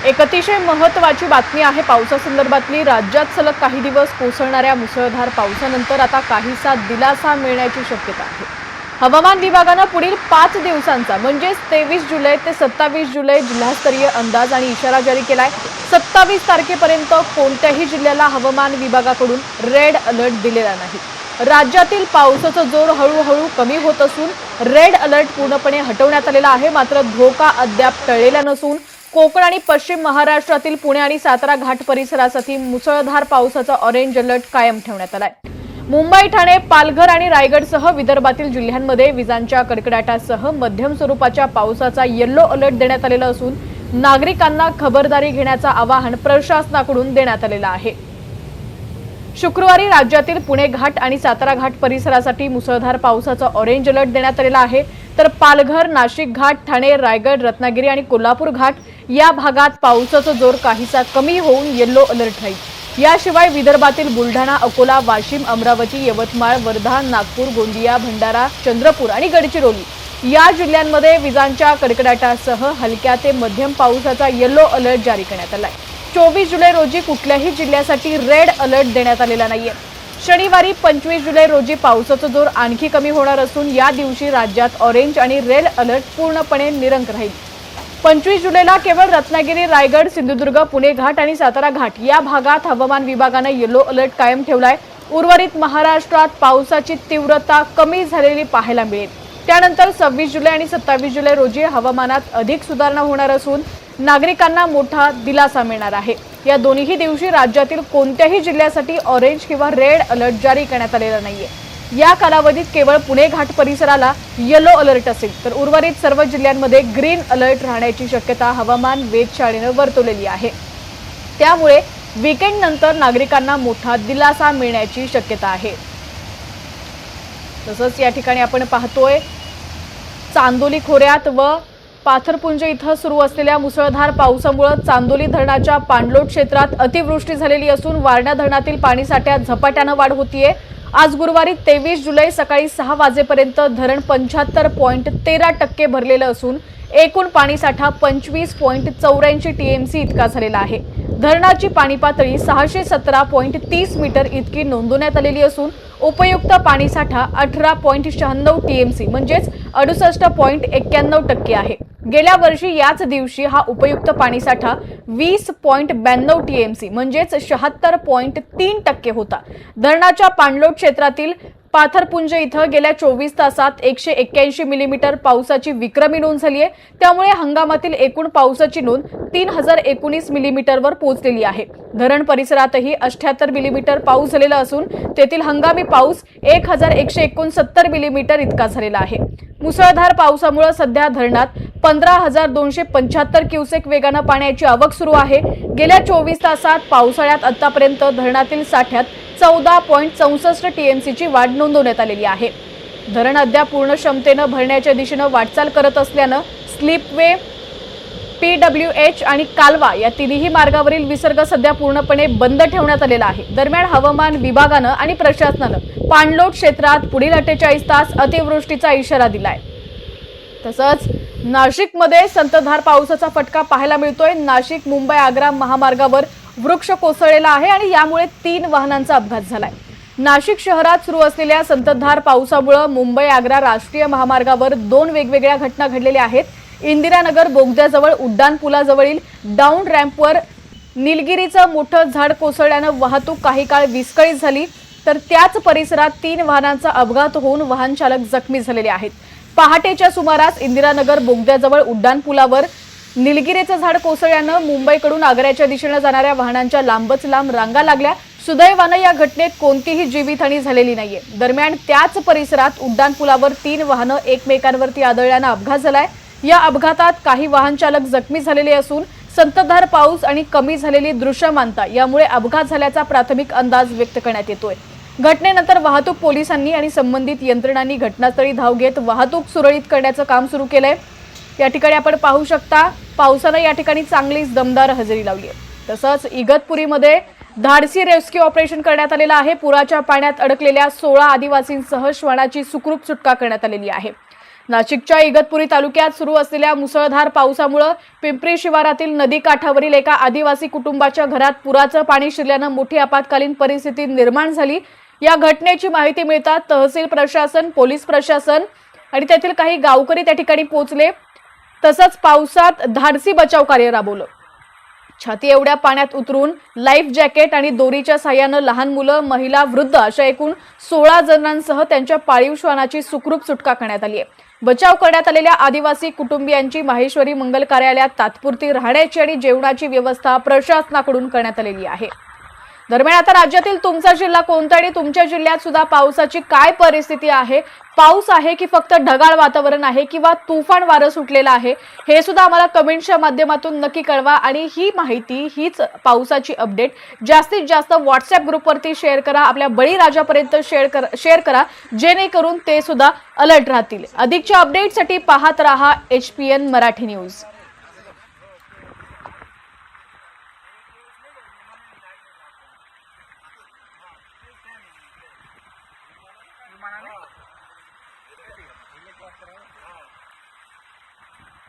एक अतिशय महत्त्वाची बातमी आहे पावसासंदर्भातली। राज्यात सलग काही दिवस कोसळणाऱ्या मुसळधार पावसानंतर आता काहीसा दिलासा मिळण्याची शक्यता आहे। हवामान विभागाने पुढील 5 दिवसांचा म्हणजे 23 जुलै ते 27 जुलै जिल्हास्तरीय अंदाज आणि इशारा जारी केलाय। 27 तारखेपर्यंत कोणत्याही जिल्ह्याला हवामान विभागाकडून रेड अलर्ट दिलेला नाही। राज्यातील पावसाचा जोर हळूहळू कमी होत असून रेड अलर्ट पूर्णपणे हटवण्यात आलेला आहे। मात्र धोका अद्याप टळलेला नसून कोकण आणि पश्चिम महाराष्ट्रातील पुणे आणि सातारा घाट परिसरासाठी मुसळधार पावसाचा ऑरेंज अलर्ट कायम ठेवण्यात आलाय। मुंबई, ठाणे, पालघर आणि रायगडसह विदर्भातील जिल्ह्यांमध्ये विजांच्या कडकडाटासह मध्यम स्वरूपाच्या पावसाचा येलो अलर्ट देण्यात आलेला असून नागरिकांना खबरदारी घेण्याचं आवाहन प्रशासनाकडून देण्यात आलेलं आहे। शुक्रवारी राज्यातील पुणे घाट आणि सातारा घाट परिसरासाठी मुसळधार पावसाचा ऑरेंज अलर्ट देण्यात आलेला आहे। तर पालघर, नाशिक घाट, ठाणे, रायगड, रत्नागिरी आणि कोल्हापूर घाट या भागात पावसाचा जोर काहीसा कमी होऊन येलो अलर्ट राहील। याशिवाय विदर्भातील बुलढाणा, अकोला, वाशिम, अमरावती, यवतमाळ, वर्धा, नागपूर, गोंदिया, भंडारा, चंद्रपूर आणि गडचिरोली या जिल्ह्यांमध्ये विजांच्या कडकडाटासह हलक्या ते मध्यम पावसाचा येलो अलर्ट जारी करण्यात आलाय। 24 जुलै रोजी कुठल्याही जिल्ह्यासाठी रेड अलर्ट देण्यात आलेला नाहीये। शनिवारी 25 जुलै रोजी पावसाचा जोर आणखी कमी होणार असून या दिवशी राज्यात ऑरेंज आणि रेड अलर्ट पूर्णपणे निरंक राहील। 25 जुलैला केवळ रत्नागिरी, रायगड, सिंधुदुर्ग, पुणे घाट आणि सातारा घाट या भागात हवामान विभागाने येलो अलर्ट कायम ठेवलाय। उर्वरित महाराष्ट्रात पावसाची तीव्रता कमी झालेली पाहायला मिळेल। त्यानंतर 26 जुलै आणि 27 जुलै रोजी हवामानात अधिक सुधारणा होणार असून नागरिकांना मोठा दिलासा मिळणार आहे। या दोन्ही दिवशी राज्यातील कोणत्याही जिल्ह्यासाठी ऑरेंज किंवा रेड अलर्ट जारी करण्यात आलेला नाहीये। या कालावधीत केवळ पुणे घाट परिसराला येलो अलर्ट असेल तर उर्वरित सर्व जिल्ह्यांमध्ये ग्रीन अलर्ट राहण्याची शक्यता हवामान वेधशाळेने वर्तवलेली आहे। त्यामुळे वीकेंड नंतर नागरिकांना मोठा दिलासा मिळण्याची शक्यता आहे। तसंच या ठिकाणी आपण पाहतोय चांदोली खोऱ्यात व पाथरपुंज इथं सुरू असलेल्या मुसळधार पावसामुळे चांदोली धरणाच्या पाणलोट क्षेत्रात अतिवृष्टी झालेली असून वारणा धरणातील पाणीसाठ्यात झपाट्याने वाढ होतीये। आज गुरुवारी 23 जुलै सकाळी 6 वाजेपर्यंत धरण 75.13% भरलेलं असून एकूण पाणीसाठा 25.84 टीएमसी इतका झालेला आहे। धरणाची पाणी पातळी 617.30 मीटर इतकी नोंदवण्यात आलेली असून उपयुक्त पाणीसाठा 18.96 टीएमसी म्हणजेच 68.91% आहे। गेल्या वर्षी याच दिवशी हा उपयुक्त पाणीसाठा 20.92 टीएमसी म्हणजेच 76.3% होता। धरणाच्या पाणलोट क्षेत्रातील पाथरपुंज इथं गेल्या 24 तासात 181 मिलीमीटर पावसाची विक्रमी नोंद झाली आहे। त्यामुळे हंगामातील एकूण पावसाची नोंद 3019 मिलीमीटरवर पोहोचलेली आहे। धरण परिसरातही 78 मिलीमीटर पाऊस झालेला असून तेथील हंगामी पाऊस 1169 मिलीमीटर इतका झालेला आहे। मुसळधार पावसामुळे सध्या धरणात 15,275 क्युसेक वेगाने पाण्याची आवक सुरू आहे। गेल्या 24 तासात पावसाळ्यात आतापर्यंत धरणातील साठ्यात 14.64 टीएमसीची वाढ नोंदवण्यात आलेली आहे। धरण अद्याप पूर्ण क्षमतेने भरण्याच्या दिशेने वाटचाल करत असल्याने स्लिपवे, पीडब्ल्यूएच आणि कालवा या तिन्ही मार्गावरील विसर्ग सध्या पूर्णपणे बंद ठेवण्यात आलेला आहे। दरम्यान हवामान विभागाने आणि प्रशासनाने पाणलोट क्षेत्रात पुढील 48 तास अतिवृष्टीचा इशारा दिलाय। तसंच नाशिकमध्ये संततधार पावसाचा फटका पाहायला मिळतोय। नाशिक मुंबई आग्रा महामार्गावर वृक्ष कोसळलेला आहे आणि यामुळे 3 वाहनांचा अपघात झालाय। नाशिक शहरात सुरू असलेल्या संततधार पावसामुळे मुंबई आग्रा राष्ट्रीय महामार्गावर 2 वेगवेगळ्या घटना घडलेल्या आहेत। इंदिरानगर बोगद्याजवळ उड्डाण पुलाजवळील डाऊन रॅम्पवर निलगिरीचं मोठं झाड कोसळल्याने वाहतूक काही काळ विस्कळीत झाली। तर त्याच परिसरात 3 वाहनांचा अपघात होऊन वाहन चालक जखमी झालेले आहेत। पहाटेच्या सुमारास इंदिरानगर बोगद्याजवळ उड्डाण पुलावर निलगिरीचं झाड कोसळल्याने मुंबईकडून आग्र्याच्या दिशेने जाणाऱ्या वाहनांच्या लांबच लांब रांगा लागल्या। सुदैवाने या घटनेत कोणतीही जीवितहानी झालेली नाहीये। दरम्यान त्याच परिसरात उड्डाण पुलावर 3 वाहनं एकमेकांवरती आदळल्याने अपघात झालाय। या अपघातात काही वाहन चालक जखमी झालेले असून संततधार पाऊस आणि कमी झालेली दृश्यमानता यामुळे अपघात झाल्याचा प्राथमिक अंदाज व्यक्त करण्यात येतोय। घटनेनंतर वाहतूक पोलिसांनी आणि संबंधित यंत्रणांनी घटनास्थळी धाव घेत वाहतूक सुरळीत करण्याचं काम सुरू केलंय। या ठिकाणी आपण पाहू शकता पावसाने या ठिकाणी चांगलीच दमदार हजेरी लावली आहे। तसंच इगतपुरीमध्ये धाडसी रेस्क्यू ऑपरेशन करण्यात आलेलं आहे। पुराच्या पाण्यात अडकलेल्या 16 आदिवासींसह श्वानाची सुखरूप सुटका करण्यात आलेली आहे। नाशिकच्या इगतपुरी तालुक्यात सुरू असलेल्या मुसळधार पावसामुळे पिंपरी शिवारातील नदीकाठावरील एका आदिवासी कुटुंबाच्या घरात पुराचं पाणी शिरल्यानं मोठी आपत्कालीन परिस्थिती निर्माण झाली। या घटनेची माहिती मिळताच तहसील प्रशासन, पोलीस प्रशासन आणि तेथील काही गावकरी त्या ठिकाणी पोहोचले। तसंच पावसात धाडसी बचाव कार्य राबवलं। छाती एवढ्या पाण्यात उतरून लाईफ जॅकेट आणि दोरीच्या साह्यानं लहान मुलं, महिला, वृद्ध अशा एकूण 16 जणांसह त्यांच्या पाळीव श्वानाची सुखरूप सुटका करण्यात आली आहे। बचाव करण्यात आलेल्या आदिवासी कुटुंबियांची माहेश्वरी मंगल कार्यालयात तात्पुरती राहण्याची आणि जेवणाची व्यवस्था प्रशासनाकडून करण्यात आलेली आहे। दरम्यान आता राज्यातील तुमचा जिल्हा कोणता आणि तुमच्या जिल्ह्यात सुद्धा पावसाची काय परिस्थिती आहे? पाऊस आहे की फक्त ढगाळ वातावरण आहे किंवा तुफान वारं सुटलेलं आहे, हे सुद्धा आम्हाला कमेंटच्या माध्यमातून नक्की कळवा। आणि ही माहिती, हीच पावसाची अपडेट जास्तीत जास्त व्हॉट्सअप ग्रुपवरती शेअर करा, आपल्या बळीराजापर्यंत शेअर करा, जेणेकरून ते सुद्धा अलर्ट राहतील। अधिकच्या अपडेटसाठी पाहत रहा HPN मराठी न्यूज। विमानाने